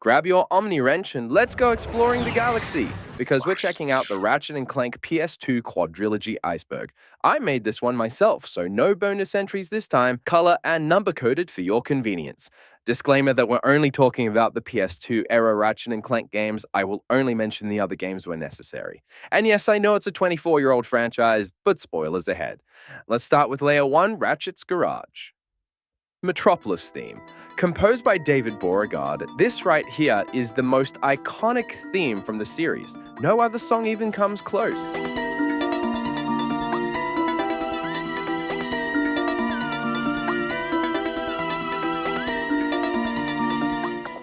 Grab your Omni Wrench and let's go exploring the galaxy, because we're checking out the Ratchet and Clank PS2 quadrilogy Iceberg. I made this one myself, so no bonus entries this time, color and number coded for your convenience. Disclaimer that we're only talking about the PS2 era Ratchet and Clank games. I will only mention the other games where necessary. And yes, I know it's a 24-year-old franchise, but spoilers ahead. Let's start with Layer 1, Ratchet's Garage. Metropolis theme. Composed by David Beauregard, this right here is the most iconic theme from the series. No other song even comes close.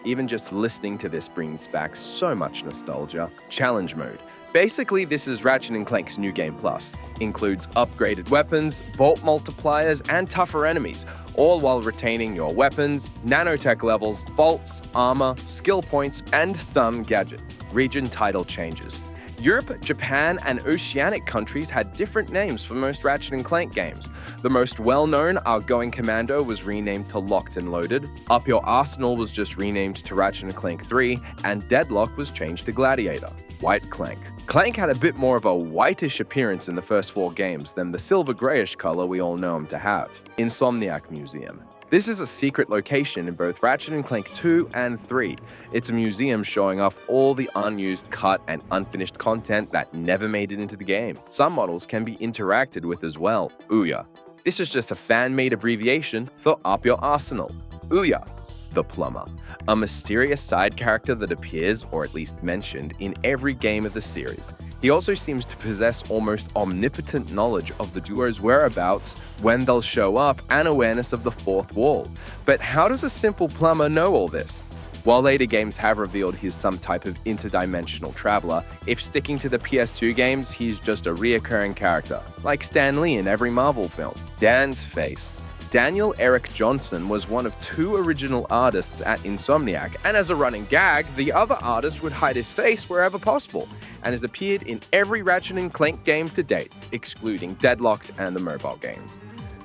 Even just listening to this brings back so much nostalgia. Challenge mode. Basically, this is Ratchet and Clank's New Game Plus. Includes upgraded weapons, bolt multipliers, and tougher enemies, all while retaining your weapons, nanotech levels, bolts, armor, skill points, and some gadgets. Region title changes. Europe, Japan, and Oceanic countries had different names for most Ratchet and Clank games. The most well-known, Outgoing Commando, was renamed to Locked and Loaded, Up Your Arsenal was just renamed to Ratchet and Clank 3, and Deadlock was changed to Gladiator. White Clank. Clank had a bit more of a whitish appearance in the first 4 games than the silver-grayish color we all know him to have. Insomniac Museum. This is a secret location in both Ratchet and Clank 2 and 3. It's a museum showing off all the unused, cut, and unfinished content that never made it into the game. Some models can be interacted with as well. Ouya. This is just a fan-made abbreviation for Up Your Arsenal. Ouya, the plumber. A mysterious side character that appears, or at least mentioned, in every game of the series. He also seems to possess almost omnipotent knowledge of the duo's whereabouts, when they'll show up, and awareness of the fourth wall. But how does a simple plumber know all this? While later games have revealed he's some type of interdimensional traveler, if sticking to the PS2 games, he's just a reoccurring character, like Stan Lee in every Marvel film. Dan's face. Daniel Eric Johnson was one of 2 original artists at Insomniac, and as a running gag, the other artist would hide his face wherever possible, and has appeared in every Ratchet and Clank game to date, excluding Deadlocked and the mobile games.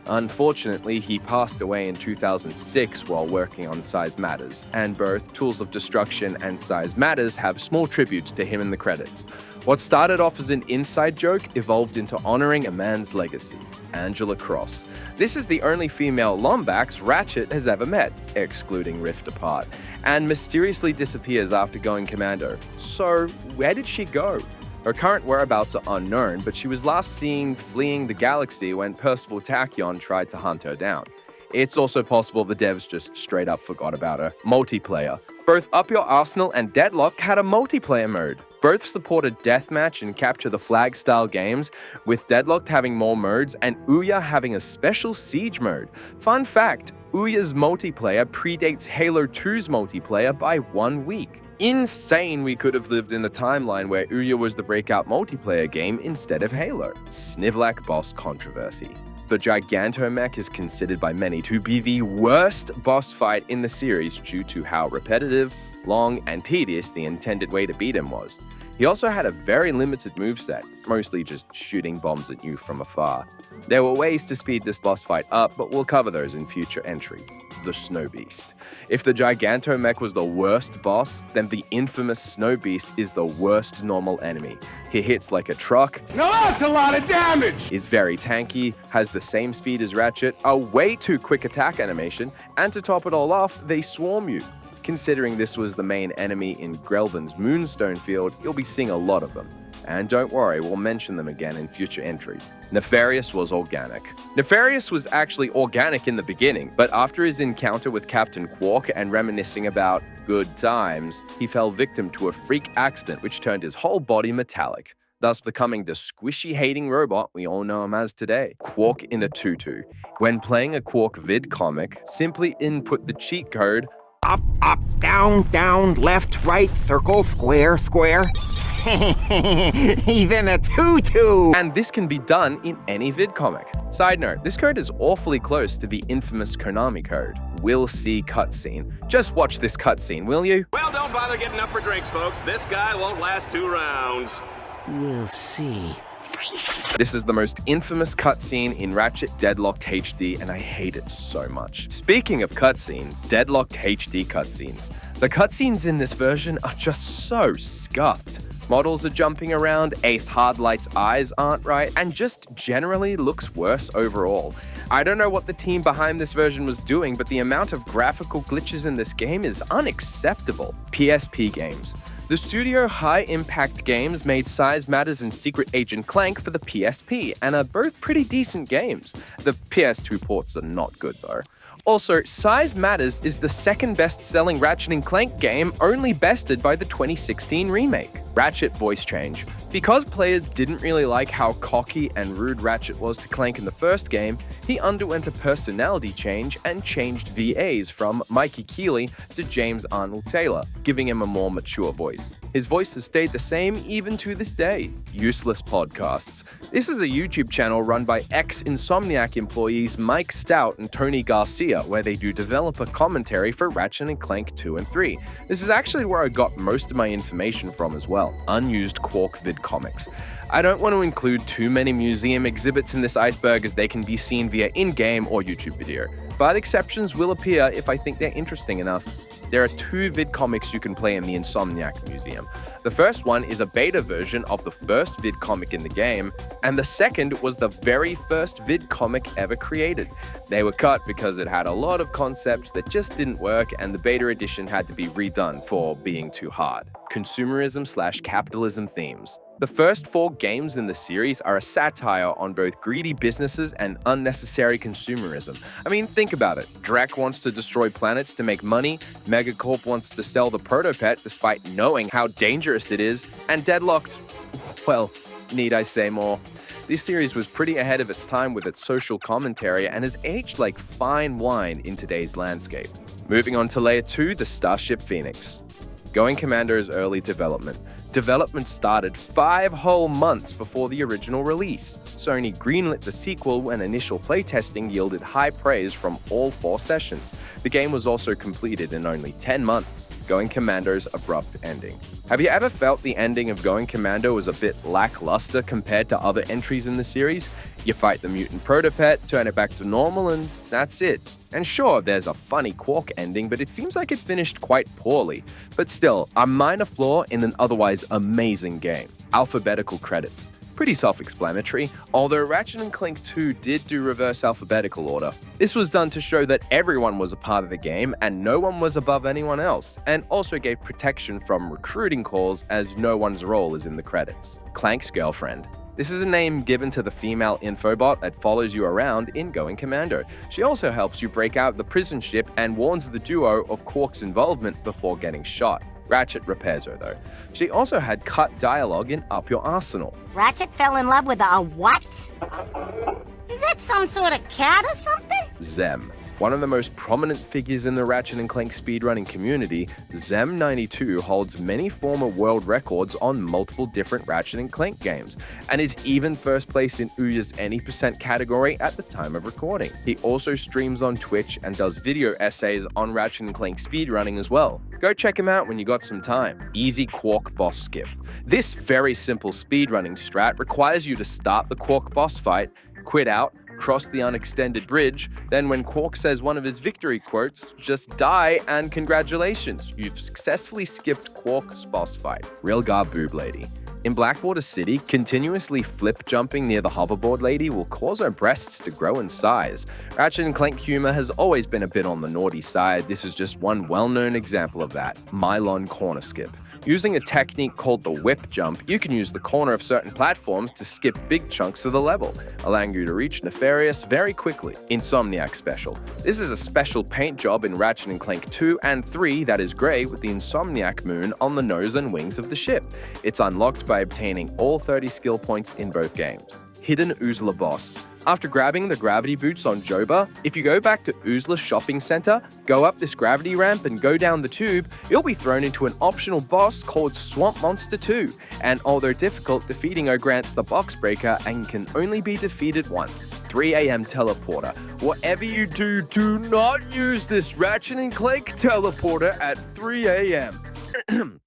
Unfortunately, he passed away in 2006 while working on Size Matters, and both Tools of Destruction and Size Matters have small tributes to him in the credits. What started off as an inside joke evolved into honoring a man's legacy. Angela Cross. This is the only female Lombax Ratchet has ever met, excluding Rift Apart, and mysteriously disappears after going commando. So, where did she go? Her current whereabouts are unknown, but she was last seen fleeing the galaxy when Percival Tachyon tried to hunt her down. It's also possible the devs just straight up forgot about her. Multiplayer. Both Up Your Arsenal and Deadlock had a multiplayer mode. Both supported deathmatch and capture the flag style games, with Deadlocked having more modes and Ouya having a special siege mode. Fun fact, Ouya's multiplayer predates Halo 2's multiplayer by 1 week. Insane we could have lived in the timeline where Ouya was the breakout multiplayer game instead of Halo. Snivlac boss controversy. The Gigantomech is considered by many to be the worst boss fight in the series due to how repetitive, long, and tedious the intended way to beat him was. He also had a very limited moveset, mostly just shooting bombs at you from afar. There were ways to speed this boss fight up, but we'll cover those in future entries. The Snow Beast. If the Gigantomech was the worst boss, then the infamous Snow Beast is the worst normal enemy. He hits like a truck. Now that's a lot of damage! Is very tanky, has the same speed as Ratchet, a way too quick attack animation, and to top it all off, they swarm you. Considering this was the main enemy in Grelvin's Moonstone field, you'll be seeing a lot of them. And don't worry, we'll mention them again in future entries. Nefarious was organic. Nefarious was actually organic in the beginning, but after his encounter with Captain Quark and reminiscing about good times, he fell victim to a freak accident which turned his whole body metallic, thus becoming the squishy-hating robot we all know him as today. Quark in a tutu. When playing a Quark vid comic, simply input the cheat code Up, up, down, down, left, right, circle, square, square. Even a tutu! And this can be done in any vid comic. Side note, this code is awfully close to the infamous Konami code. We'll see cutscene. Just watch this cutscene, will you? Well, don't bother getting up for drinks, folks. This guy won't last 2 rounds. We'll see. This is the most infamous cutscene in Ratchet Deadlocked HD, and I hate it so much. Speaking of cutscenes, Deadlocked HD cutscenes. The cutscenes in this version are just so scuffed. Models are jumping around, Ace Hardlight's eyes aren't right, and just generally looks worse overall. I don't know what the team behind this version was doing, but the amount of graphical glitches in this game is unacceptable. PSP games. The studio High Impact Games made Size Matters and Secret Agent Clank for the PSP, and are both pretty decent games. The PS2 ports are not good though. Also, Size Matters is the second best-selling Ratchet and Clank game, only bested by the 2016 remake. Ratchet voice change. Because players didn't really like how cocky and rude Ratchet was to Clank in the first game, he underwent a personality change and changed VAs from Mikey Keeley to James Arnold Taylor, giving him a more mature voice. His voice has stayed the same even to this day. Useless podcasts. This is a YouTube channel run by ex-Insomniac employees Mike Stout and Tony Garcia, where they do developer commentary for Ratchet and Clank 2 and 3. This is actually where I got most of my information from as well. Unused Quark vid comics. I don't want to include too many museum exhibits in this iceberg as they can be seen via in-game or YouTube video, but exceptions will appear if I think they're interesting enough. There are 2 vid comics you can play in the Insomniac Museum. The first one is a beta version of the first vid comic in the game, and the second was the very first vid comic ever created. They were cut because it had a lot of concepts that just didn't work, and the beta edition had to be redone for being too hard. Consumerism/capitalism themes. The first 4 games in the series are a satire on both greedy businesses and unnecessary consumerism. I mean, think about it. Drek wants to destroy planets to make money, Megacorp wants to sell the Protopet despite knowing how dangerous it is, and Deadlocked, well, need I say more? This series was pretty ahead of its time with its social commentary and has aged like fine wine in today's landscape. Moving on to Layer 2, the Starship Phoenix. Going Commando's early development. Development started 5 whole months before the original release. Sony greenlit the sequel when initial playtesting yielded high praise from all 4 sessions. The game was also completed in only 10 months. Going Commando's abrupt ending. Have you ever felt the ending of Going Commando was a bit lackluster compared to other entries in the series? You fight the mutant Protopet, turn it back to normal, and that's it. And sure, there's a funny Quark ending, but it seems like it finished quite poorly. But still, a minor flaw in an otherwise amazing game. Alphabetical credits. Pretty self-explanatory, although Ratchet and Clank 2 did do reverse alphabetical order. This was done to show that everyone was a part of the game and no one was above anyone else, and also gave protection from recruiting calls as no one's role is in the credits. Clank's girlfriend. This is a name given to the female infobot that follows you around in Going Commando. She also helps you break out the prison ship and warns the duo of Quark's involvement before getting shot. Ratchet repairs her though. She also had cut dialogue in Up Your Arsenal. Ratchet fell in love with a what? Is that some sort of cat or something? Zem. One of the most prominent figures in the Ratchet and Clank speedrunning community, Zem92 holds many former world records on multiple different Ratchet and Clank games, and is even first place in Ouya's Any% category at the time of recording. He also streams on Twitch and does video essays on Ratchet and Clank speedrunning as well. Go check him out when you got some time. Easy Quark boss skip. This very simple speedrunning strat requires you to start the Quark boss fight, quit out, cross the unextended bridge, then when Quark says one of his victory quotes, just die and congratulations, you've successfully skipped Quark's boss fight. Rilgar Boob Lady. In Blackwater City, continuously flip jumping near the hoverboard lady will cause her breasts to grow in size. Ratchet and Clank humor has always been a bit on the naughty side. This is just one well-known example of that. Mylon corner skip. Using a technique called the whip jump, you can use the corner of certain platforms to skip big chunks of the level, allowing you to reach Nefarious very quickly. Insomniac Special. This is a special paint job in Ratchet and Clank 2 and 3 that is grey with the Insomniac moon on the nose and wings of the ship. It's unlocked by obtaining all 30 skill points in both games. Hidden Oozla Boss. After grabbing the gravity boots on Joba, if you go back to Oozla Shopping Center, go up this gravity ramp and go down the tube, you'll be thrown into an optional boss called Swamp Monster 2, and although difficult, defeating her grants the box breaker and can only be defeated once. 3 AM teleporter. Whatever you do, do not use this Ratchet and Clank teleporter at 3 AM.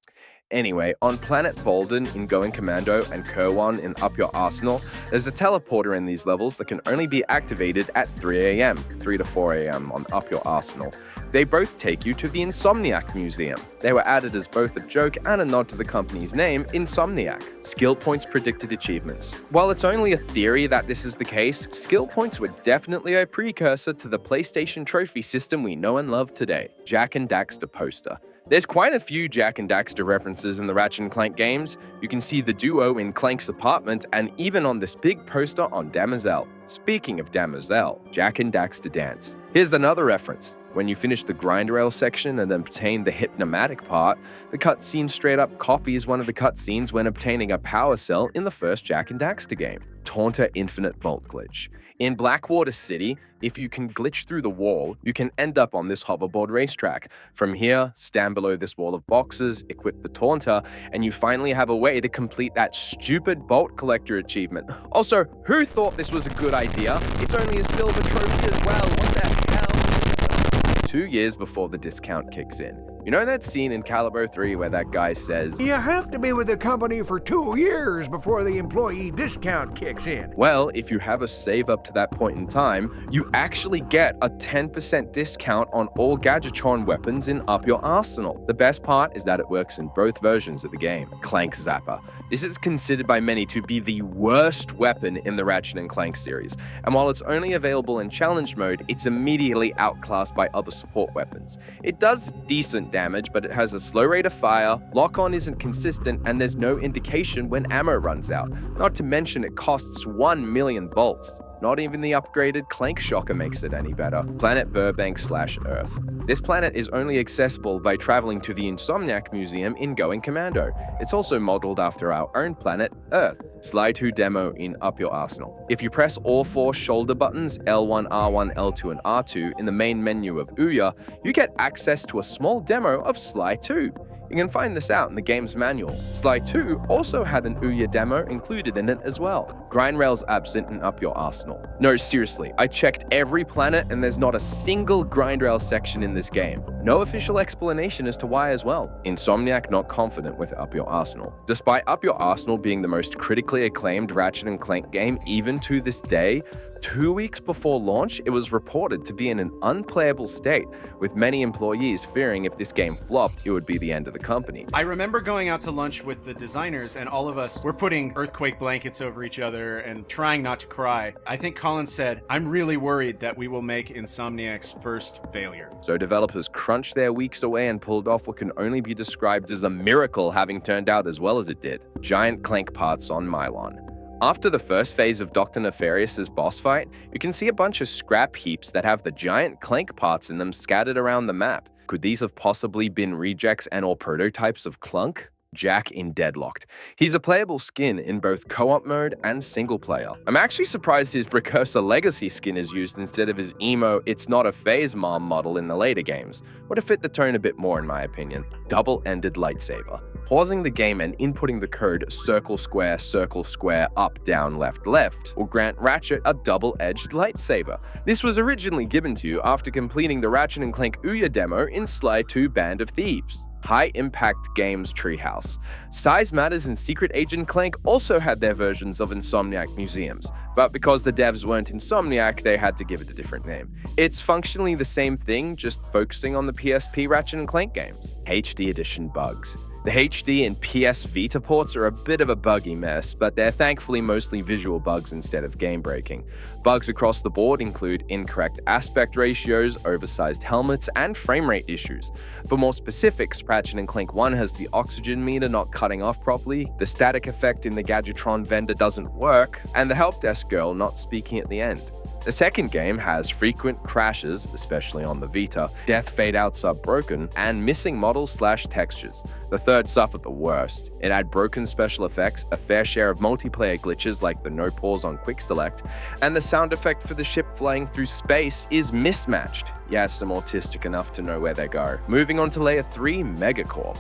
Anyway, on Planet Bolden in Going Commando and Kirwan in Up Your Arsenal, there's a teleporter in these levels that can only be activated at 3 a.m., 3 to 4 a.m. on Up Your Arsenal. They both take you to the Insomniac Museum. They were added as both a joke and a nod to the company's name, Insomniac. Skill points predicted achievements. While it's only a theory that this is the case, skill points were definitely a precursor to the PlayStation trophy system we know and love today. Jak and Daxter poster. There's quite a few Jak and Daxter references in the Ratchet and Clank games. You can see the duo in Clank's apartment and even on this big poster on Damosel. Speaking of Damosel, Jak and Daxter dance. Here's another reference. When you finish the grind rail section and obtain the hypnomatic part, the cutscene straight up copies one of the cutscenes when obtaining a power cell in the first Jak and Daxter game. Taunter Infinite Bolt Glitch. In Blackwater City, if you can glitch through the wall, you can end up on this hoverboard racetrack. From here, stand below this wall of boxes, equip the Taunter, and you finally have a way to complete that stupid Bolt Collector achievement. Also, who thought this was a good idea? It's only a silver trophy as well, what the hell? 2 years before the discount kicks in. You know that scene in Calibur 3 where that guy says, You have to be with the company for 2 years before the employee discount kicks in. Well, if you have a save up to that point in time, you actually get a 10% discount on all Gadgetron weapons in Up Your Arsenal. The best part is that it works in both versions of the game. Clank Zapper. This is considered by many to be the worst weapon in the Ratchet and Clank series, and while it's only available in challenge mode, it's immediately outclassed by other support weapons. It does decent damage, but it has a slow rate of fire, lock-on isn't consistent, and there's no indication when ammo runs out. Not to mention it costs 1 million bolts. Not even the upgraded Clank Shocker makes it any better. Planet Burbank/Earth. This planet is only accessible by traveling to the Insomniac Museum in Going Commando. It's also modeled after our own planet, Earth. Slide 2 demo in Up Your Arsenal. If you press all 4 shoulder buttons, L1, R1, L2, and R2 in the main menu of Ouya, you get access to a small demo of Sly 2. You can find this out in the game's manual. Sly 2 also had an Ouya demo included in it as well. Grind rail's absent in Up Your Arsenal. No, seriously, I checked every planet and there's not a single grind rail section in this game. No official explanation as to why as well. Insomniac not confident with Up Your Arsenal. Despite Up Your Arsenal being the most critically acclaimed Ratchet and Clank game even to this day, 2 weeks before launch, it was reported to be in an unplayable state, with many employees fearing if this game flopped, it would be the end of the company. I remember going out to lunch with the designers and all of us were putting earthquake blankets over each other and trying not to cry. I think Colin said, I'm really worried that we will make Insomniac's first failure. So developers crunched their weeks away and pulled off what can only be described as a miracle having turned out as well as it did. Giant Clank parts on Mylon. After the first phase of Dr. Nefarious's boss fight, you can see a bunch of scrap heaps that have the giant Clank parts in them scattered around the map. Could these have possibly been rejects and or prototypes of Clunk? Jak in Deadlocked. He's a playable skin in both co-op mode and single player. I'm actually surprised his Precursor Legacy skin is used instead of his emo It's Not a Phase Mom model in the later games. Would have fit the tone a bit more in my opinion. Double-ended lightsaber. Pausing the game and inputting the code circle, square, up, down, left, left will grant Ratchet a double-edged lightsaber. This was originally given to you after completing the Ratchet and Clank Ouya demo in Sly 2 Band of Thieves. High Impact Games Treehouse. Size Matters and Secret Agent Clank also had their versions of Insomniac Museums, but because the devs weren't Insomniac, they had to give it a different name. It's functionally the same thing, just focusing on the PSP Ratchet and Clank games. HD Edition bugs. The HD and PS Vita ports are a bit of a buggy mess, but they're thankfully mostly visual bugs instead of game-breaking. Bugs across the board include incorrect aspect ratios, oversized helmets, and frame rate issues. For more specifics, Ratchet and Clank 1 has the oxygen meter not cutting off properly, the static effect in the Gadgetron vendor doesn't work, and the help desk girl not speaking at the end. The second game has frequent crashes, especially on the Vita, death fade-outs are broken, and missing models/textures. The third suffered the worst. It had broken special effects, a fair share of multiplayer glitches like the no pause on quick select, and the sound effect for the ship flying through space is mismatched. Yes, I'm autistic enough to know where they go. Moving on to Layer 3, Megacorp.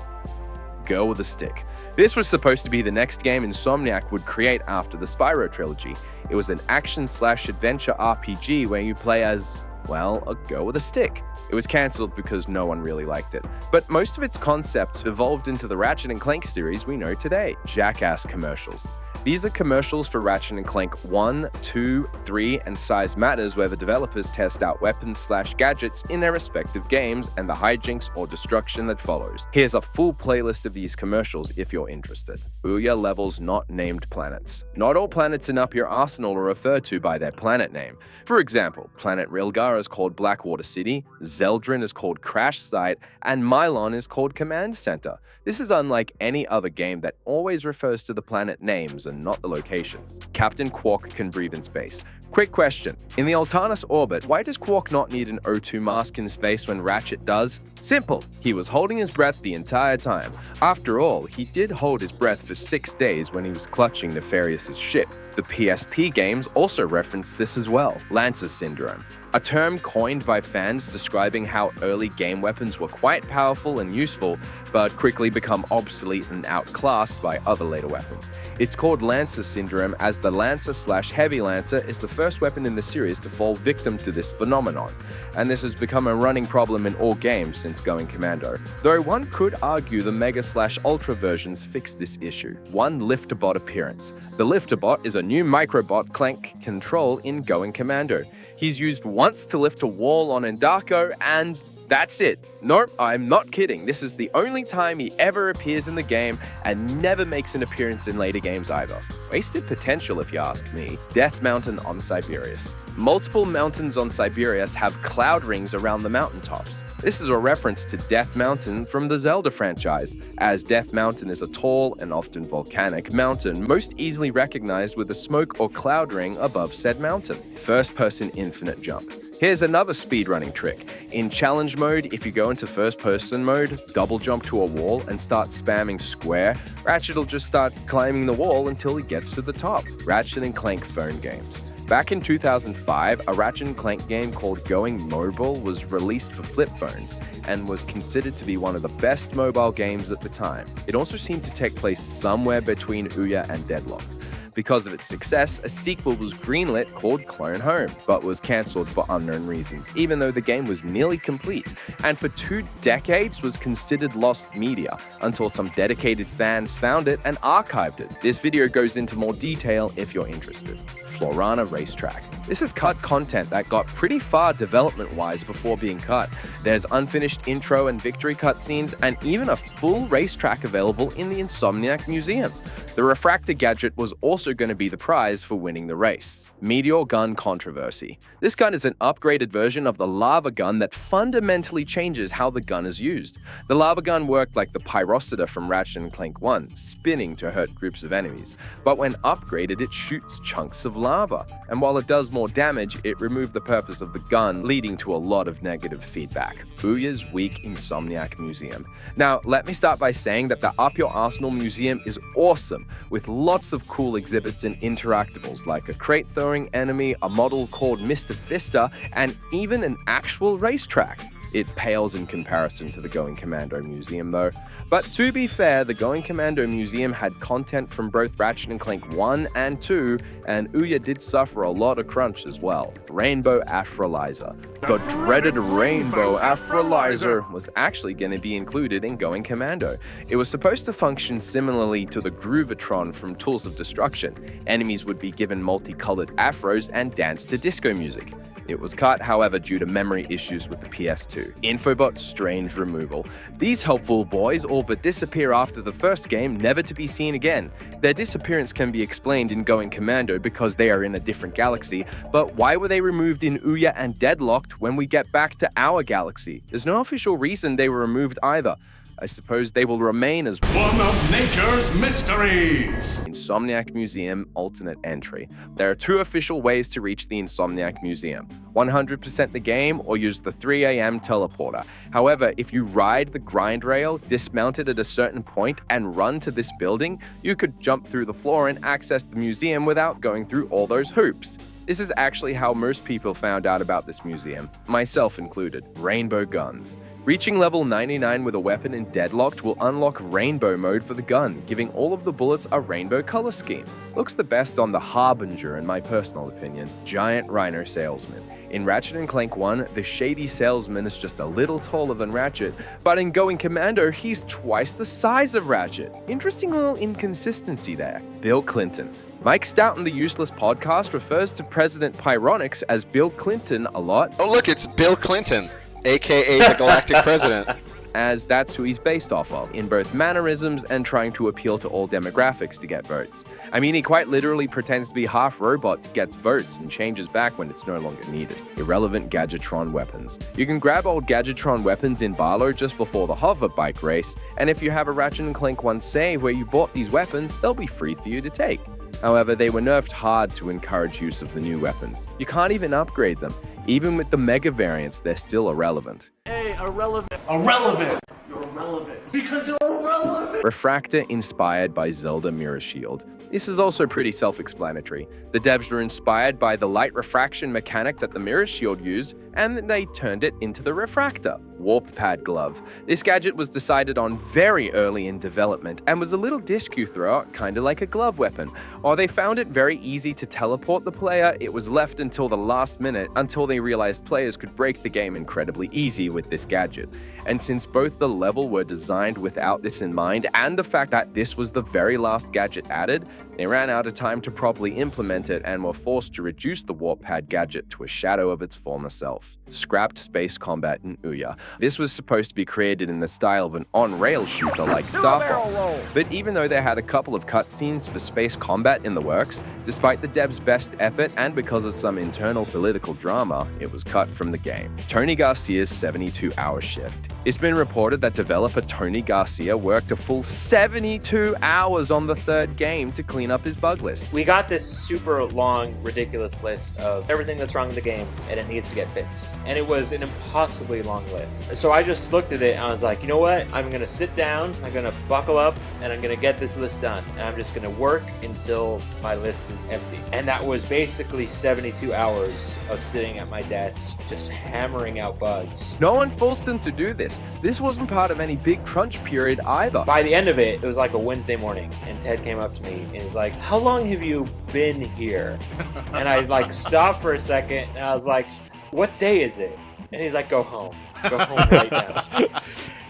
Girl with a Stick. This was supposed to be the next game Insomniac would create after the Spyro trilogy. It was an action/adventure RPG where you play as Well, a girl with a stick. It was cancelled because no one really liked it. But most of its concepts evolved into the Ratchet and Clank series we know today, Jackass commercials. These are commercials for Ratchet and Clank 1, 2, 3, and Size Matters, where the developers test out weapons/gadgets in their respective games and the hijinks or destruction that follows. Here's a full playlist of these commercials if you're interested. Ouya levels not named planets. Not all planets in Up Your Arsenal are referred to by their planet name. For example, Planet Rilgar is called Blackwater City, Zeldrin is called Crash Site, and Mylon is called Command Center. This is unlike any other game that always refers to the planet names and not the locations. Captain Quark can breathe in space. Quick question. In the Altanus orbit, why does Quark not need an O2 mask in space when Ratchet does? Simple. He was holding his breath the entire time. After all, he did hold his breath for 6 days when he was clutching Nefarious' ship. The PSP games also reference this as well, Lancer Syndrome, a term coined by fans describing how early game weapons were quite powerful and useful, but quickly become obsolete and outclassed by other later weapons. It's called Lancer Syndrome as the Lancer/Heavy Lancer is the first weapon in the series to fall victim to this phenomenon, and this has become a running problem in all games since Going Commando, though one could argue the Mega/Ultra versions fixed this issue. One Lifterbot appearance. The Lifterbot is a new microbot Clank control in Going Commando. He's used once to lift a wall on Endako, and that's it. Nope, I'm not kidding. This is the only time he ever appears in the game and never makes an appearance in later games either. Wasted potential if you ask me. Death Mountain on Siberius. Multiple mountains on Siberius have cloud rings around the mountaintops. This is a reference to Death Mountain from the Zelda franchise, as Death Mountain is a tall and often volcanic mountain most easily recognized with a smoke or cloud ring above said mountain. First-person infinite jump. Here's another speedrunning trick. In challenge mode, if you go into first-person mode, double jump to a wall and start spamming square, Ratchet will just start climbing the wall until he gets to the top. Ratchet and Clank phone games. Back in 2005, a Ratchet and Clank game called Going Mobile was released for flip phones and was considered to be one of the best mobile games at the time. It also seemed to take place somewhere between Ouya and Deadlock. Because of its success, a sequel was greenlit called Clone Home, but was cancelled for unknown reasons, even though the game was nearly complete, and for 2 decades was considered lost media, until some dedicated fans found it and archived it. This video goes into more detail if you're interested. Florana Racetrack. This is cut content that got pretty far development-wise before being cut. There's unfinished intro and victory cutscenes, and even a full racetrack available in the Insomniac Museum. The refractor gadget was also going to be the prize for winning the race. Meteor Gun Controversy. This gun is an upgraded version of the lava gun that fundamentally changes how the gun is used. The lava gun worked like the Pyrocida from Ratchet and Clank 1, spinning to hurt groups of enemies. But when upgraded, it shoots chunks of lava. And while it does more damage, it removed the purpose of the gun, leading to a lot of negative feedback. Ouya's weak Insomniac Museum. Now, let me start by saying that the Up Your Arsenal Museum is awesome, with lots of cool exhibits and interactables like a crate throwing enemy, a model called Mr. Fister, and even an actual racetrack. It pales in comparison to the Going Commando Museum though. But to be fair, the Going Commando Museum had content from both Ratchet and Clank 1 and 2, and Ouya did suffer a lot of crunch as well. Rainbow Afrolyzer. The dreaded Rainbow Afrolyzer was actually going to be included in Going Commando. It was supposed to function similarly to the Groovatron from Tools of Destruction. Enemies would be given multicolored afros and dance to disco music. It was cut, however, due to memory issues with the PS2. Infobot Strange Removal. These helpful boys all but disappear after the first game, never to be seen again. Their disappearance can be explained in Going Commando because they are in a different galaxy, but why were they removed in Ouya and Deadlocked when we get back to our galaxy? There's no official reason they were removed either. I suppose they will remain as one of nature's mysteries. Insomniac Museum alternate entry. There are 2 official ways to reach the Insomniac Museum. 100% the game or use the 3 AM teleporter. However, if you ride the grind rail, dismount it at a certain point, and run to this building, you could jump through the floor and access the museum without going through all those hoops. This is actually how most people found out about this museum, myself included. Rainbow Guns. Reaching level 99 with a weapon in Deadlocked will unlock Rainbow mode for the gun, giving all of the bullets a rainbow color scheme. Looks the best on the Harbinger in my personal opinion. Giant Rhino Salesman. In Ratchet and Clank 1, the shady salesman is just a little taller than Ratchet, but in Going Commando, he's twice the size of Ratchet. Interesting little inconsistency there. Bill Clinton. Mike Stout in the Useless podcast refers to President Pyronics as Bill Clinton a lot. Oh look, it's Bill Clinton, aka the Galactic President. As that's who he's based off of, in both mannerisms and trying to appeal to all demographics to get votes. I mean, he quite literally pretends to be half robot to get votes and changes back when it's no longer needed. Irrelevant Gadgetron weapons. You can grab old Gadgetron weapons in Barlow just before the hover bike race, and if you have a Ratchet and Clank 1 save where you bought these weapons, they'll be free for you to take. However, they were nerfed hard to encourage use of the new weapons. You can't even upgrade them. Even with the Mega variants, they're still irrelevant. Irrelevant. You're irrelevant. Because you're irrelevant. Refractor inspired by Zelda Mirror Shield. This is also pretty self-explanatory. The devs were inspired by the light refraction mechanic that the Mirror Shield used, and they turned it into the Refractor. Warp Pad Glove. This gadget was decided on very early in development and was a little disc you throw out, kinda like a glove weapon. While they found it very easy to teleport the player, it was left until the last minute until they realized players could break the game incredibly easy with this gadget. And since both the level were designed without this in mind and the fact that this was the very last gadget added, they ran out of time to properly implement it and were forced to reduce the Warp Pad gadget to a shadow of its former self. Scrapped space combat in Ouya. This was supposed to be created in the style of an on-rail shooter like Star Fox, but even though they had a couple of cutscenes for space combat in the works, despite the devs' best effort and because of some internal political drama, it was cut from the game. Tony Garcia's 72-hour shift. It's been reported that developer Tony Garcia worked a full 72 hours on the third game to clean up his bug list. We got this super long, ridiculous list of everything that's wrong with the game and it needs to get fixed. And it was an impossibly long list. So I just looked at it and I was like, you know what? I'm gonna sit down, I'm gonna buckle up, and I'm gonna get this list done. And I'm just gonna work until my list is empty. And that was basically 72 hours of sitting at my desk, just hammering out bugs. No one forced him to do this. This wasn't part of any big crunch period either. By the end of it, it was like a Wednesday morning, and Ted came up to me and was like, how long have you been here? And I like stopped for a second and I was like, what day is it? And he's like, go home. Go home right now.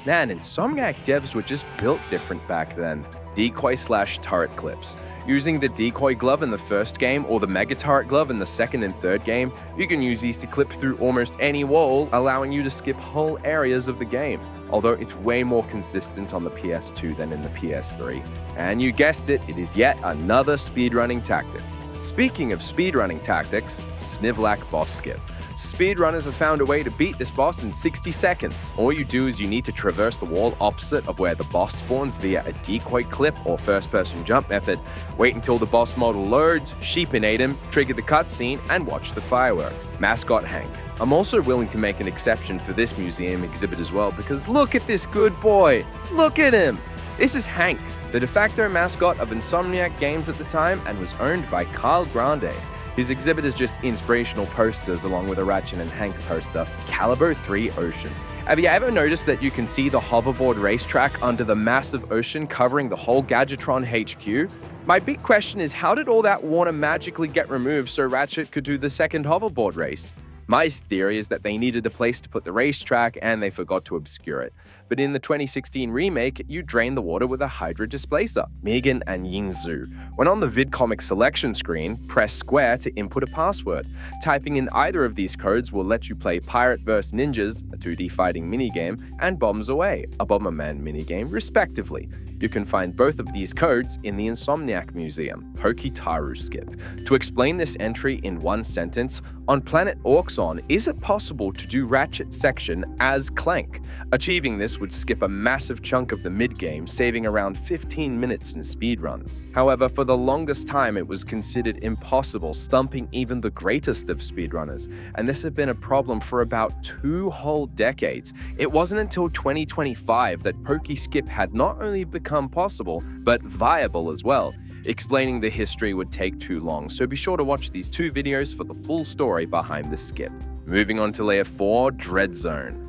Man, Insomniac devs were just built different back then. Decoy/turret clips. Using the decoy glove in the first game or the mega turret glove in the second and third game, you can use these to clip through almost any wall, allowing you to skip whole areas of the game. Although it's way more consistent on the PS2 than in the PS3. And you guessed it, it is yet another speedrunning tactic. Speaking of speedrunning tactics, Snivlac boss skip. Speedrunners have found a way to beat this boss in 60 seconds. All you do is you need to traverse the wall opposite of where the boss spawns via a decoy clip or first-person jump method, wait until the boss model loads, sheepinate him, trigger the cutscene, and watch the fireworks. Mascot Hank. I'm also willing to make an exception for this museum exhibit as well because look at this good boy! Look at him! This is Hank, the de facto mascot of Insomniac Games at the time and was owned by Carl Grande. His exhibit is just inspirational posters along with a Ratchet and Hank poster, Caliber 3 Ocean. Have you ever noticed that you can see the hoverboard racetrack under the massive ocean covering the whole Gadgetron HQ? My big question is, how did all that water magically get removed so Ratchet could do the second hoverboard race? My theory is that they needed a place to put the racetrack and they forgot to obscure it. But in the 2016 remake, you drain the water with a Hydra displacer, Megan and Yingzhu. When on the VidComic selection screen, press square to input a password. Typing in either of these codes will let you play Pirate vs. Ninjas, a 2D fighting minigame, and Bombs Away, a Bomberman minigame, respectively. You can find both of these codes in the Insomniac Museum, Pokitaru Skip. To explain this entry in one sentence, on planet Orxon, is it possible to do Ratchet section as Clank? Achieving this would skip a massive chunk of the mid-game, saving around 15 minutes in speedruns. However, for the longest time it was considered impossible, stumping even the greatest of speedrunners, and this had been a problem for about 2 whole decades. It wasn't until 2025 that Poke-Skip had not only become possible, but viable as well. Explaining the history would take too long, so be sure to watch these 2 videos for the full story behind the skip. Moving on to Layer 4, Dreadzone.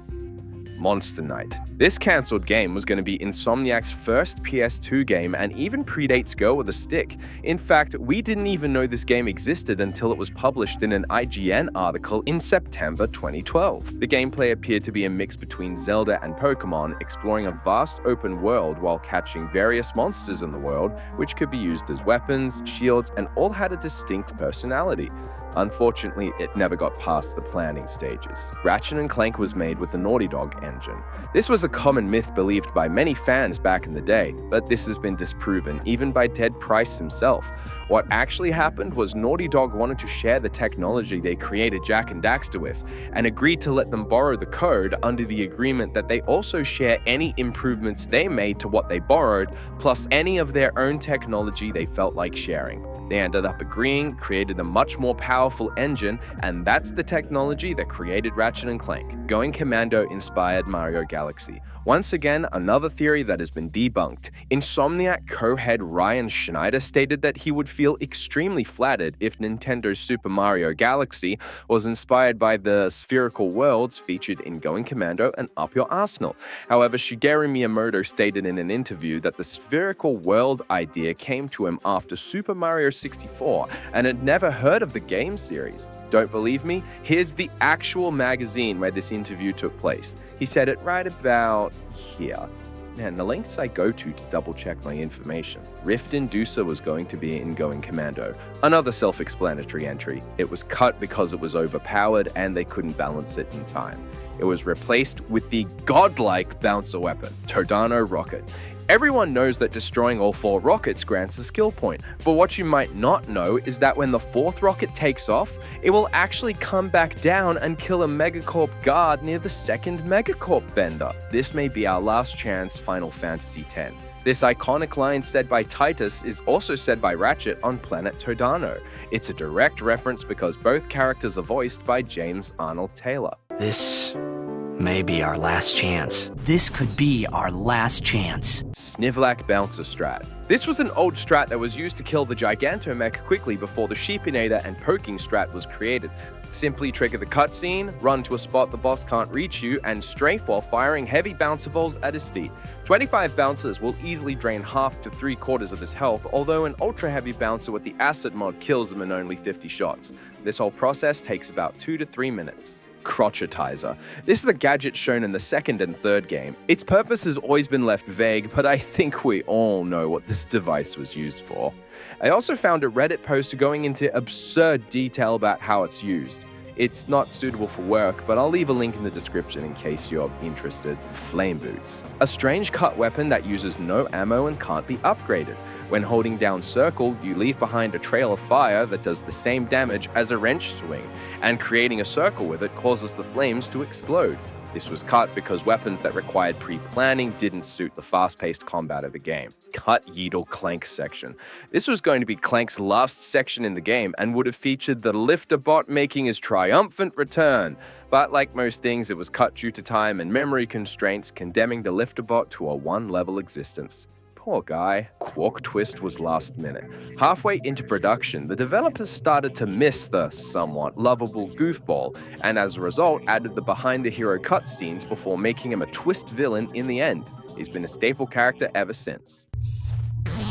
Monster Night. This cancelled game was going to be Insomniac's first PS2 game and even predates Go with a Stick. In fact, we didn't even know this game existed until it was published in an IGN article in September 2012. The gameplay appeared to be a mix between Zelda and Pokemon, exploring a vast open world while catching various monsters in the world, which could be used as weapons, shields, and all had a distinct personality. Unfortunately, it never got past the planning stages. Ratchet and Clank was made with the Naughty Dog engine. This was a common myth believed by many fans back in the day, but this has been disproven, even by Ted Price himself. What actually happened was Naughty Dog wanted to share the technology they created Jak and Daxter with, and agreed to let them borrow the code under the agreement that they also share any improvements they made to what they borrowed, plus any of their own technology they felt like sharing. They ended up agreeing, created a much more powerful engine, and that's the technology that created Ratchet and Clank. Going Commando inspired Mario Galaxy. Once again, another theory that has been debunked. Insomniac co-head Ryan Schneider stated that he would feel extremely flattered if Nintendo's Super Mario Galaxy was inspired by the spherical worlds featured in Going Commando and Up Your Arsenal. However, Shigeru Miyamoto stated in an interview that the spherical world idea came to him after Super Mario 64 and had never heard of the game series. Don't believe me? Here's the actual magazine where this interview took place. He said it right about here. Man, the lengths I go to double check my information. Rift Inducer was going to be in Going Commando. Another self-explanatory entry. It was cut because it was overpowered and they couldn't balance it in time. It was replaced with the godlike bouncer weapon, Todano Rocket. Everyone knows that destroying all 4 rockets grants a skill point, but what you might not know is that when the 4th rocket takes off, it will actually come back down and kill a Megacorp guard near the 2nd Megacorp vendor. This may be our last chance Final Fantasy X. This iconic line said by Titus is also said by Ratchet on Planet Todano. It's a direct reference because both characters are voiced by James Arnold Taylor. This may be our last chance. This could be our last chance. Snivlac Bouncer Strat. This was an old strat that was used to kill the Gigantomech quickly before the Sheepinator and Poking Strat was created. Simply trigger the cutscene, run to a spot the boss can't reach you, and strafe while firing heavy bouncer balls at his feet. 25 bouncers will easily drain half to 3/4 of his health, although an ultra heavy bouncer with the acid mod kills them in only 50 shots. This whole process takes about 2 to 3 minutes. Crotchetizer. This is a gadget shown in the 2nd and 3rd game. Its purpose has always been left vague, but I think we all know what this device was used for. I also found a Reddit post going into absurd detail about how it's used. It's not suitable for work, but I'll leave a link in the description in case you're interested. Flame Boots. A strange cut weapon that uses no ammo and can't be upgraded. When holding down circle, you leave behind a trail of fire that does the same damage as a wrench swing, and creating a circle with it causes the flames to explode. This was cut because weapons that required pre-planning didn't suit the fast-paced combat of the game. Cut Yeetle Clank section. This was going to be Clank's last section in the game and would have featured the Lifter bot making his triumphant return. But like most things, it was cut due to time and memory constraints, condemning the Lifter bot to a 1-level existence. Poor guy. Quark Twist was last minute. Halfway into production, the developers started to miss the somewhat lovable goofball, and as a result added the behind-the-hero cutscenes before making him a twist villain in the end. He's been a staple character ever since.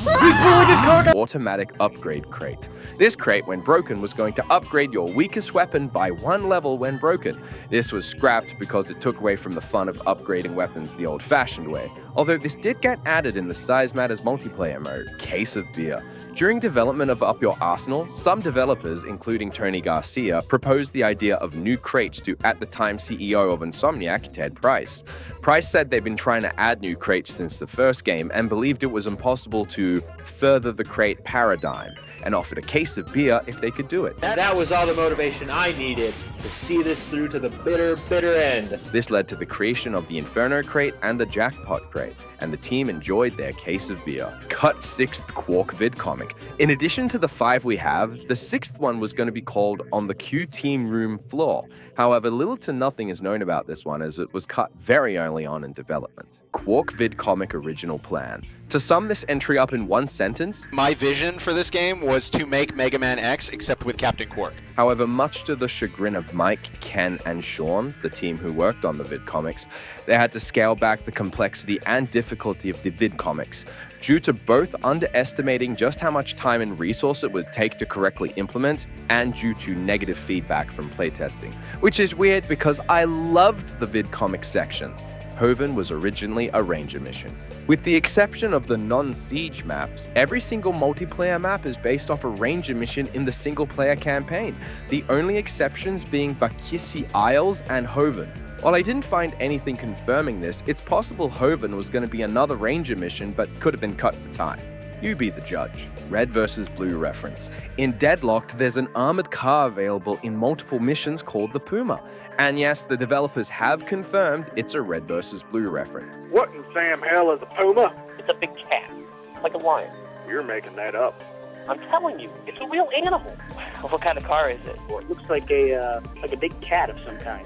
Automatic upgrade crate. This crate, when broken, was going to upgrade your weakest weapon by 1 level when broken. This was scrapped because it took away from the fun of upgrading weapons the old-fashioned way. Although this did get added in the Size Matters multiplayer mode. Case of beer. During development of Up Your Arsenal, some developers, including Tony Garcia, proposed the idea of new crates to, at the time, CEO of Insomniac, Ted Price. Price said they'd been trying to add new crates since the first game and believed it was impossible to further the crate paradigm, and offered a case of beer if they could do it. That was all the motivation I needed to see this through to the bitter, bitter end. This led to the creation of the Inferno crate and the Jackpot crate. and the team enjoyed their case of beer. Cut 6th Quark vid comic. In addition to the 5 we have, the 6th one was going to be called On the Q Team Room Floor. However, little to nothing is known about this one as it was cut very early on in development. Quark vid comic original plan. To sum this entry up in one sentence, My vision for this game was to make Mega Man X except with Captain Quark. however, much to the chagrin of Mike, Ken, and Sean, the team who worked on the vid comics, they had to scale back the complexity and difficulty of the vid comics, due to both underestimating just how much time and resource it would take to correctly implement, and due to negative feedback from playtesting. Which is weird because I loved the vid comic sections. Hoven was originally a ranger mission. With the exception of the non-siege maps, every single multiplayer map is based off a ranger mission in the single-player campaign, the only exceptions being Bakissi Isles and Hoven. While I didn't find anything confirming this, it's possible Hoven was going to be another ranger mission but could have been cut for time. You be the judge. Red versus Blue reference. In Deadlocked, there's an armored car available in multiple missions called the Puma. And yes, the developers have confirmed it's a Red versus Blue reference. What in Sam hell is a puma? It's a big cat, like a lion. You're making that up. I'm telling you, it's a real animal. What kind of car is it? Well, it looks like a big cat of some kind.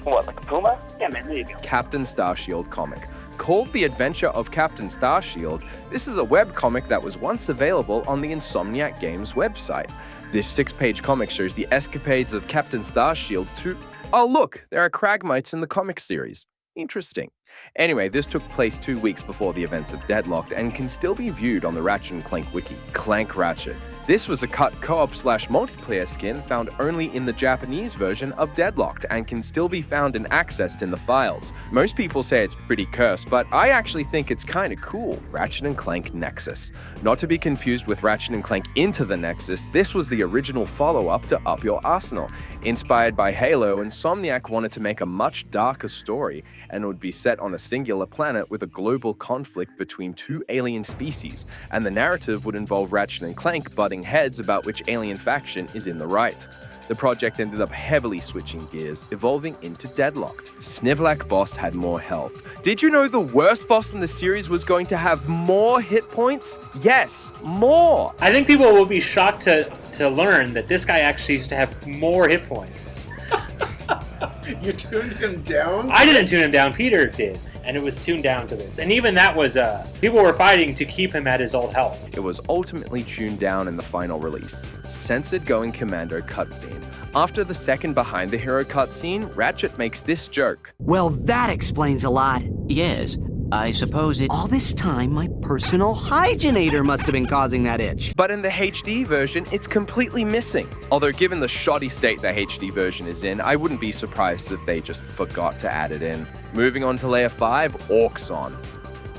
What, like a puma? Yeah, man, there you go. Captain Starshield comic. Called The Adventure of Captain Starshield, this is a webcomic that was once available on the Insomniac Games website. This 6-page comic shows the escapades of Captain Starshield to... Oh look, there are Cragmites in the comic series. Interesting. Anyway, this took place 2 weeks before the events of Deadlocked and can still be viewed on the Ratchet and Clank wiki. Clank Ratchet. This was a cut co-op/multiplayer skin found only in the Japanese version of Deadlocked and can still be found and accessed in the files. Most people say it's pretty cursed, but I actually think it's kinda cool. Ratchet and Clank Nexus. Not to be confused with Ratchet and Clank Into the Nexus, this was the original follow-up to Up Your Arsenal. Inspired by Halo, Insomniac wanted to make a much darker story, and it would be set on a singular planet with a global conflict between 2 alien species, and the narrative would involve Ratchet and Clank butting heads about which alien faction is in the right. The project ended up heavily switching gears, evolving into Deadlocked. Snivlack boss had more health. Did you know the worst boss in the series was going to have more hit points? Yes, more! I think people will be shocked to learn that this guy actually used to have more hit points. You tuned him down? I didn't tune him down, Peter did. And it was tuned down to this. And even that was, people were fighting to keep him at his old health. It was ultimately tuned down in the final release. Censored Going Commando cutscene. After the second Behind the Hero cutscene, Ratchet makes this joke. Well, that explains a lot. Yes, I suppose it. All this time, my personal hygienator must have been causing that itch. But in the HD version, it's completely missing. Although given the shoddy state the HD version is in, I wouldn't be surprised if they just forgot to add it in. Moving on to Layer 5, Orxon.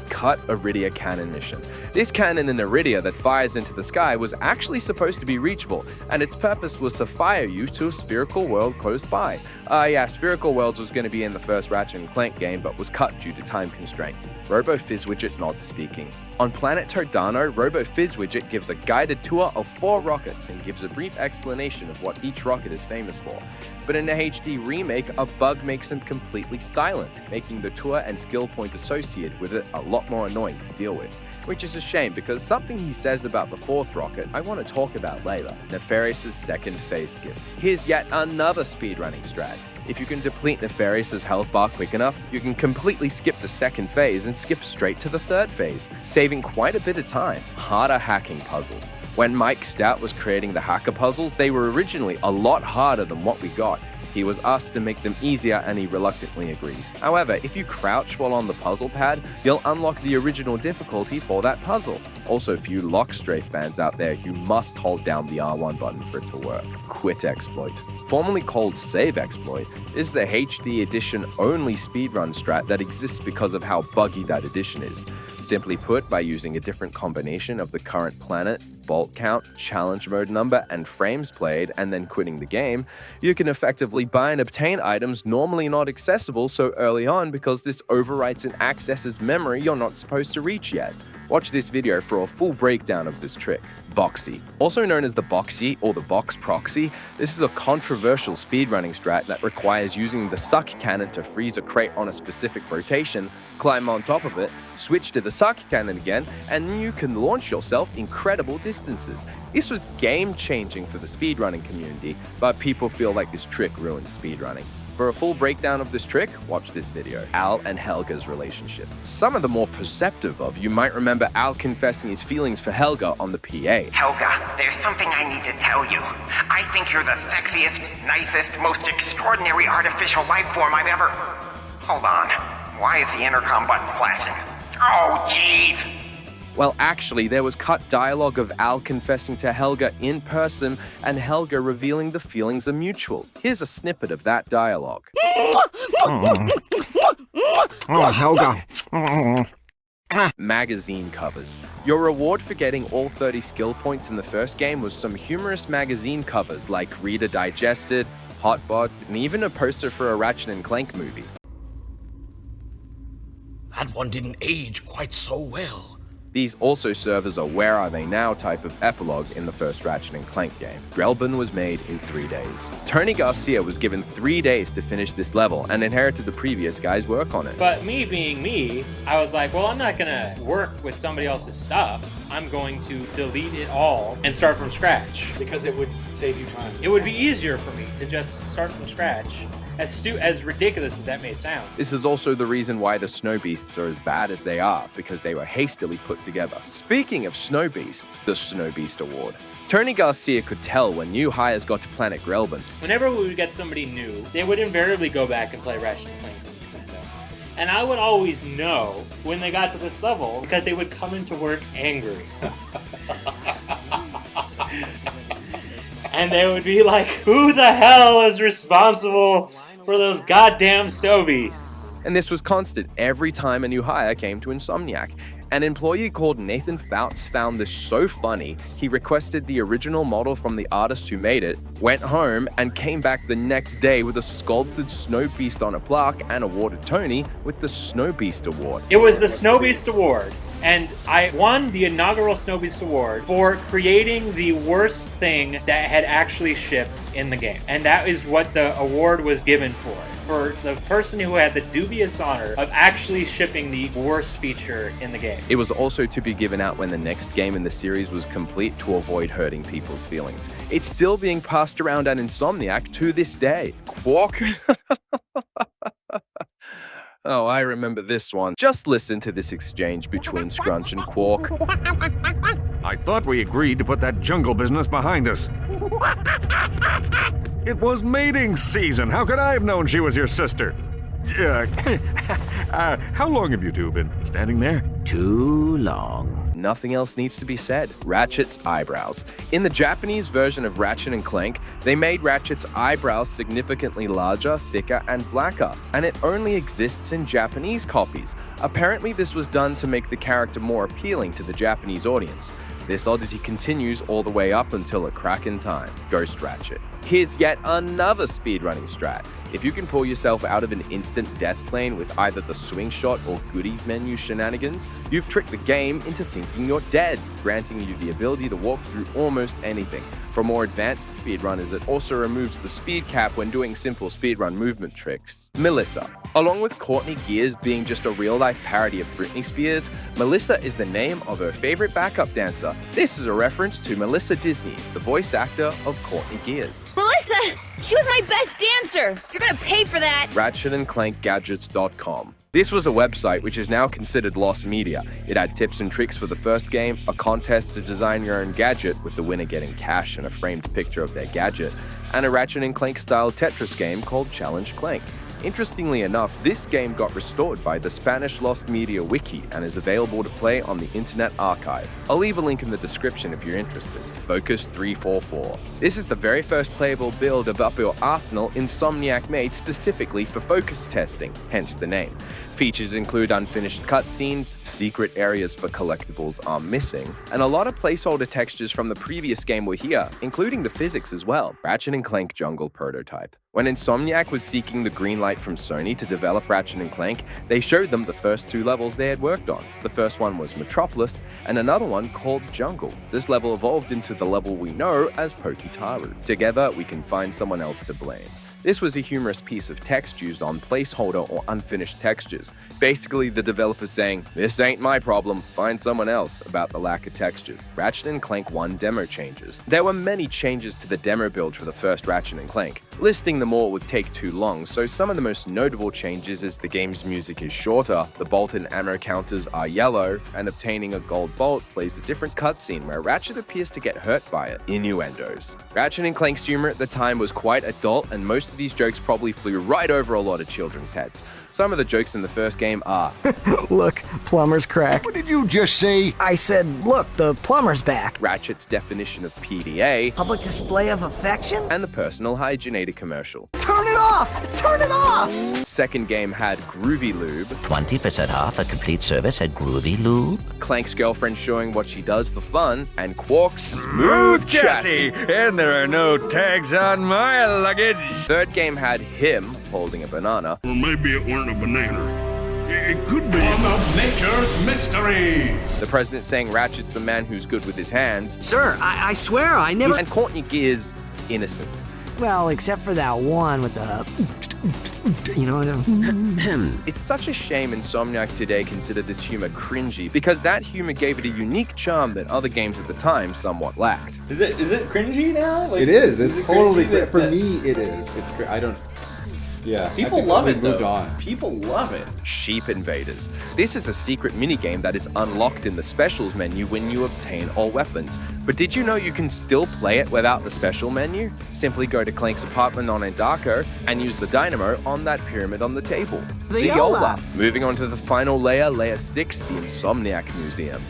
Cut Iridia cannon mission. This cannon in Iridia that fires into the sky was actually supposed to be reachable, and its purpose was to fire you to a spherical world close by. Yeah, Spherical Worlds was going to be in the first Ratchet and Clank game, but was cut due to time constraints. Robo Fizzwidget not speaking. On planet Todano, Robo Fizzwidget gives a guided tour of 4 rockets and gives a brief explanation of what each rocket is famous for. But in the HD remake, a bug makes him completely silent, making the tour and skill point associated with it a lot more annoying to deal with. Which is a shame because something he says about the 4th rocket I want to talk about later. Nefarious' second phase gift. Here's yet another speedrunning strat. If you can deplete Nefarious' health bar quick enough, you can completely skip the second phase and skip straight to the 3rd phase, saving quite a bit of time. Harder hacking puzzles. When Mike Stout was creating the hacker puzzles, they were originally a lot harder than what we got. He was asked to make them easier and he reluctantly agreed. However, if you crouch while on the puzzle pad, you'll unlock the original difficulty for that puzzle. Also, for you Lockstrafe fans out there, you must hold down the R1 button for it to work. Quit Exploit. Formerly called Save Exploit, is the HD edition only speedrun strat that exists because of how buggy that edition is. Simply put, by using a different combination of the current planet, vault count, challenge mode number, and frames played, and then quitting the game, you can effectively buy and obtain items normally not accessible so early on because this overwrites and accesses memory you're not supposed to reach yet. Watch this video for a full breakdown of this trick. Boxy. Also known as the Boxy or the Box Proxy, this is a controversial speedrunning strat that requires using the suck cannon to freeze a crate on a specific rotation, climb on top of it, switch to the suck cannon again, and then you can launch yourself incredible distances. This was game-changing for the speedrunning community, but people feel like this trick ruined speedrunning. For a full breakdown of this trick, watch this video. Al and Helga's relationship. Some of the more perceptive of you might remember Al confessing his feelings for Helga on the PA. Helga, there's something I need to tell you. I think you're the sexiest, nicest, most extraordinary artificial life form I've ever... Hold on. Why is the intercom button flashing? Oh, jeez! Well, actually, there was cut dialogue of Al confessing to Helga in person and Helga revealing the feelings are mutual. Here's a snippet of that dialogue. Oh, Helga. Magazine covers. Your reward for getting all 30 skill points in the first game was some humorous magazine covers like Reader Digested, Hotbots, and even a poster for a Ratchet and Clank movie. That one didn't age quite so well. These also serve as a Where Are They Now type of epilogue in the first Ratchet and Clank game. Grelban was made in 3 days. Tony Garcia was given 3 days to finish this level and inherited the previous guy's work on it. But me being me, I was like, well, I'm not gonna work with somebody else's stuff. I'm going to delete it all and start from scratch. Because it would save you time. It would be easier for me to just start from scratch. As ridiculous as that may sound. This is also the reason why the Snow Beasts are as bad as they are, because they were hastily put together. Speaking of Snow Beasts, the Snow Beast Award. Tony Garcia could tell when new hires got to Planet Grelban. Whenever we would get somebody new, they would invariably go back and play Ratchet and Clank. And I would always know when they got to this level because they would come into work angry. And they would be like, who the hell is responsible for those goddamn snow beasts? And this was constant every time a new hire came to Insomniac. An employee called Nathan Fouts found this so funny, he requested the original model from the artist who made it, went home, and came back the next day with a sculpted Snow Beast on a plaque and awarded Tony with the Snow Beast Award. It was the Snow Beast Award, and I won the inaugural Snow Beast Award for creating the worst thing that had actually shipped in the game. And that is what the award was given for the person who had the dubious honor of actually shipping the worst feature in the game. It was also to be given out when the next game in the series was complete to avoid hurting people's feelings. It's still being passed around at Insomniac to this day. Quark? Oh, I remember this one. Just listen to this exchange between Scrunch and Quark. I thought we agreed to put that jungle business behind us. It was mating season. How could I have known she was your sister? How long have you two been standing there? Too long. Nothing else needs to be said. Ratchet's eyebrows. In the Japanese version of Ratchet and Clank, they made Ratchet's eyebrows significantly larger, thicker, and blacker, and it only exists in Japanese copies. Apparently, this was done to make the character more appealing to the Japanese audience. This oddity continues all the way up until a crack in time. Ghost Ratchet. Here's yet another speedrunning strat. If you can pull yourself out of an instant death plane with either the swing shot or goodies menu shenanigans, you've tricked the game into thinking you're dead, granting you the ability to walk through almost anything. For more advanced speedrunners, it also removes the speed cap when doing simple speedrun movement tricks. Melissa. Along with Courtney Gears being just a real-life parody of Britney Spears, Melissa is the name of her favorite backup dancer. This is a reference to Melissa Disney, the voice actor of Courtney Gears. Melissa! She was my best dancer! You're gonna pay for that! RatchetandClankGadgets.com. This was a website which is now considered lost media. It had tips and tricks for the first game, a contest to design your own gadget with the winner getting cash and a framed picture of their gadget, and a Ratchet and Clank style Tetris game called Challenge Clank. Interestingly enough, this game got restored by the Spanish Lost Media Wiki and is available to play on the Internet Archive. I'll leave a link in the description if you're interested. Focus 344. This is the very first playable build of Up Your Arsenal Insomniac made specifically for focus testing, hence the name. Features include unfinished cutscenes, secret areas for collectibles are missing, and a lot of placeholder textures from the previous game were here, including the physics as well. Ratchet and Clank Jungle Prototype. When Insomniac was seeking the green light from Sony to develop Ratchet and Clank, they showed them the first 2 levels they had worked on. The first one was Metropolis, and another one called Jungle. This level evolved into the level we know as Pokitaru. Together, we can find someone else to blame. This was a humorous piece of text used on placeholder or unfinished textures. Basically, the developer saying, "This ain't my problem, find someone else," about the lack of textures. Ratchet and Clank 1 demo changes. There were many changes to the demo build for the first Ratchet and Clank. Listing them all would take too long, so some of the most notable changes is the game's music is shorter, the bolt and ammo counters are yellow, and obtaining a gold bolt plays a different cutscene where Ratchet appears to get hurt by it. Innuendos. Ratchet and Clank's humor at the time was quite adult, and most of these jokes probably flew right over a lot of children's heads. Some of the jokes in the first game are Look, plumber's crack. What did you just say? I said, look, the plumber's back. Ratchet's definition of PDA, Public display of affection? and the personal hygienator commercial. Turn it off! Turn it off! Second game had Groovy Lube, 20% off a complete service at Groovy Lube. Clank's girlfriend showing what she does for fun, and Quark's smooth chassis. And there are no tags on my luggage. Third game had him holding a banana. Or maybe it weren't a banana. It could be. One of nature's mysteries. The president saying Ratchet's a man who's good with his hands. Sir, I swear I never... And Courtney Gear's innocent. Well, except for that one with the... You know... It's such a shame Insomniac today consider this humor cringy, because that humor gave it a unique charm that other games at the time somewhat lacked. Is it cringy now? Like, it is. It's totally cringy for me. It is. It's. I don't. Yeah. People love it moved though. On. People love it. Sheep Invaders. This is a secret minigame that is unlocked in the specials menu when you obtain all weapons. But did you know you can still play it without the special menu? Simply go to Clank's apartment on Endako and use the dynamo on that pyramid on the table. Viola. Moving on to the final layer, layer 6, the Insomniac Museum.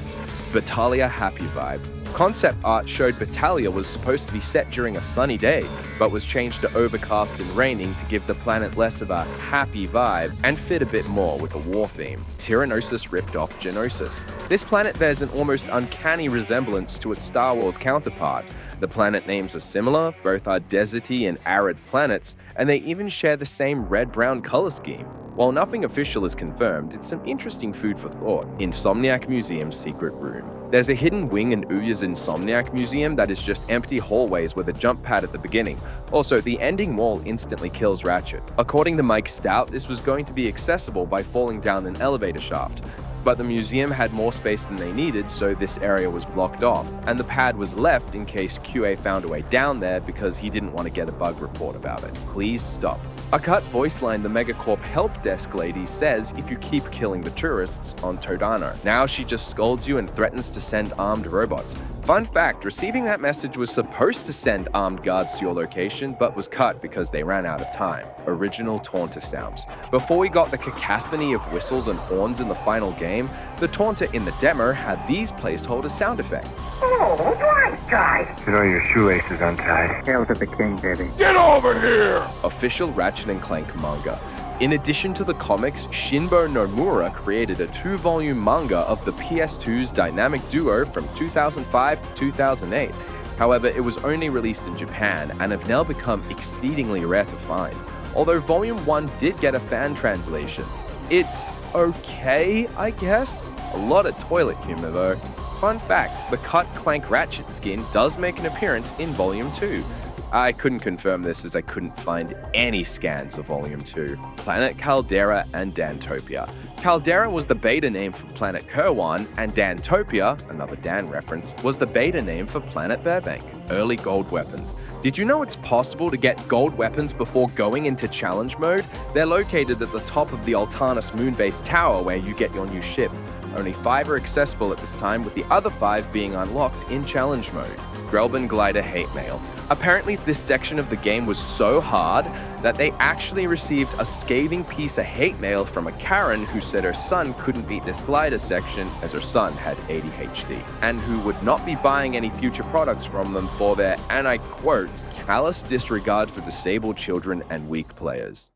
Battalia Happy Vibe. Concept art showed Battalia was supposed to be set during a sunny day, but was changed to overcast and raining to give the planet less of a happy vibe and fit a bit more with the war theme. Tyrannosis ripped off Genosis. This planet bears an almost uncanny resemblance to its Star Wars counterpart. The planet names are similar, both are deserty and arid planets, and they even share the same red-brown color scheme. While nothing official is confirmed, it's some interesting food for thought. Insomniac Museum's secret room. There's a hidden wing in Ouya's Insomniac Museum that is just empty hallways with a jump pad at the beginning. Also, the ending wall instantly kills Ratchet. According to Mike Stout, this was going to be accessible by falling down an elevator shaft. But the museum had more space than they needed, so this area was blocked off, and the pad was left in case QA found a way down there because he didn't want to get a bug report about it. Please stop. A cut voice line the Megacorp help desk lady says if you keep killing the tourists on Todano. Now she just scolds you and threatens to send armed robots. Fun fact, receiving that message was supposed to send armed guards to your location, but was cut because they ran out of time. Original Taunter sounds. Before we got the cacophony of whistles and horns in the final game, the Taunter in the demo had these placeholder sound effects. Oh, right, guys. Get all your shoelaces untied. Hail to the king, baby. Get over here! Official Ratchet and Clank manga. In addition to the comics, Shinbo Nomura created a 2-volume manga of the PS2's dynamic duo from 2005 to 2008. However, it was only released in Japan and have now become exceedingly rare to find. Although Volume 1 did get a fan translation. It's okay, I guess? A lot of toilet humor though. Fun fact, the cut Clank Ratchet skin does make an appearance in Volume 2. I couldn't confirm this as I couldn't find any scans of Volume 2. Planet Caldera and Dantopia. Caldera was the beta name for Planet Kerwan, and Dantopia, another Dan reference, was the beta name for Planet Burbank. Early gold weapons. Did you know it's possible to get gold weapons before going into challenge mode? They're located at the top of the Altanus moon-based tower where you get your new ship. Only 5 are accessible at this time, with the other 5 being unlocked in challenge mode. Grelban Glider Hate Mail. Apparently this section of the game was so hard that they actually received a scathing piece of hate mail from a Karen who said her son couldn't beat this glider section as her son had ADHD, and who would not be buying any future products from them for their, and I quote, callous disregard for disabled children and weak players.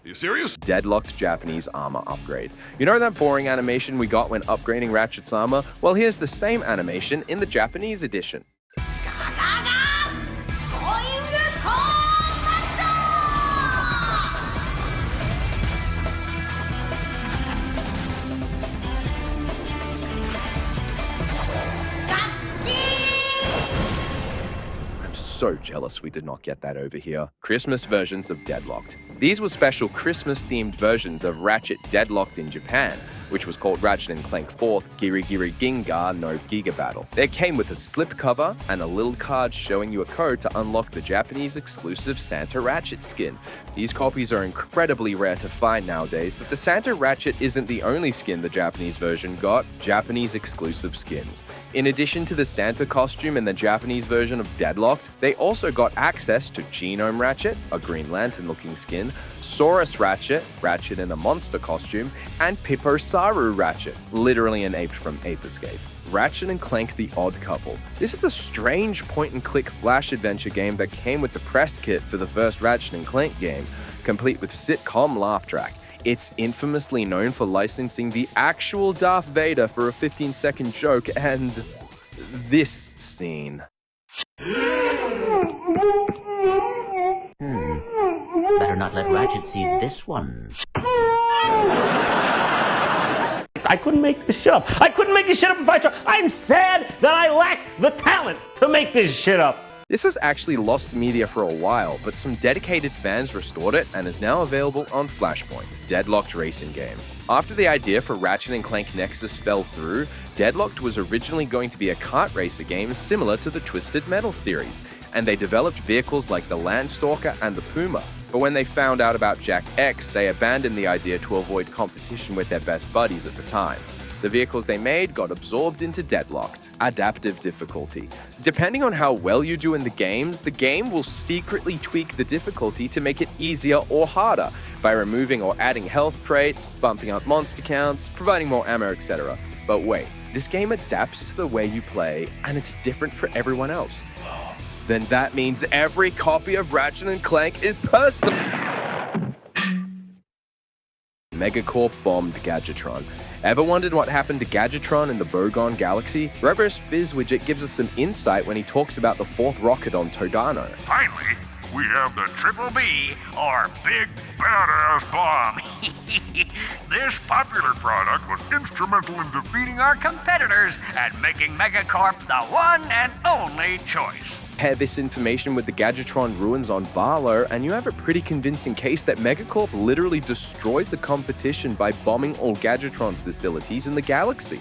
You serious? Deadlocked Japanese armor upgrade. You know that boring animation we got when upgrading Ratchet's armor? Well, here's the same animation in the Japanese edition. So jealous we did not get that over here. Christmas versions of Deadlocked. These were special Christmas-themed versions of Ratchet Deadlocked in Japan, which was called Ratchet and Clank 4th Giri Giri Ginga no Giga Battle. They came with a slipcover and a little card showing you a code to unlock the Japanese exclusive Santa Ratchet skin. These copies are incredibly rare to find nowadays, but the Santa Ratchet isn't the only skin the Japanese version got. Japanese exclusive skins. In addition to the Santa costume in the Japanese version of Deadlocked, they also got access to Genome Ratchet, a Green Lantern-looking skin, Saurus Ratchet, Ratchet in a monster costume, and Pippo Saru Ratchet, literally an ape from Ape Escape. Ratchet and Clank The Odd Couple. This is a strange point-and-click flash adventure game that came with the press kit for the first Ratchet and Clank game, complete with sitcom laugh track. It's infamously known for licensing the actual Darth Vader for a 15-second joke and this scene. Better not let Ratchet see this one. I couldn't make this shit up. I couldn't make this shit up if I tried. I'm sad that I lack the talent to make this shit up. This has actually lost media for a while, but some dedicated fans restored it and is now available on Flashpoint, Deadlocked racing game. After the idea for Ratchet and Clank Nexus fell through, Deadlocked was originally going to be a kart racer game similar to the Twisted Metal series, and they developed vehicles like the Landstalker and the Puma. But when they found out about Jack X, they abandoned the idea to avoid competition with their best buddies at the time. The vehicles they made got absorbed into Deadlocked. Adaptive difficulty. Depending on how well you do in the games, the game will secretly tweak the difficulty to make it easier or harder by removing or adding health traits, bumping up monster counts, providing more ammo, etc. But wait, this game adapts to the way you play, and it's different for everyone else. Then that means every copy of Ratchet and Clank is personal. Megacorp bombed Gadgetron. Ever wondered what happened to Gadgetron in the Bogon Galaxy? Robo's Fizz widget gives us some insight when he talks about the fourth rocket on Todano. Finally, we have the Triple B, or Big Badass Bomb. This popular product was instrumental in defeating our competitors and making Megacorp the one and only choice. Pair this information with the Gadgetron ruins on Barlow, and you have a pretty convincing case that Megacorp literally destroyed the competition by bombing all Gadgetron facilities in the galaxy.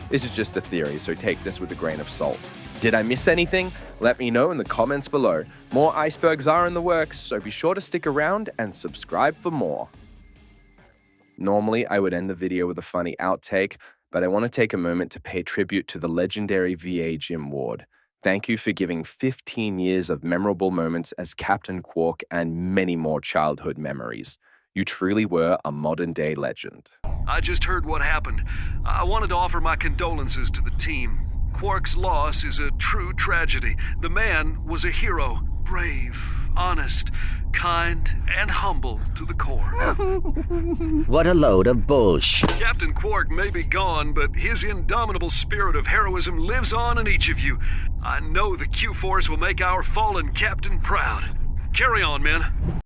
This is just a theory, so take this with a grain of salt. Did I miss anything? Let me know in the comments below. More icebergs are in the works, so be sure to stick around and subscribe for more. Normally, I would end the video with a funny outtake, but I want to take a moment to pay tribute to the legendary VA Jim Ward. Thank you for giving 15 years of memorable moments as Captain Quark and many more childhood memories. You truly were a modern-day legend. I just heard what happened. I wanted to offer my condolences to the team. Quark's loss is a true tragedy. The man was a hero, brave, honest, kind, and humble to the core. What a load of bullshit. Captain Quark may be gone, but his indomitable spirit of heroism lives on in each of you. I know the Q-Force will make our fallen captain proud. Carry on, men.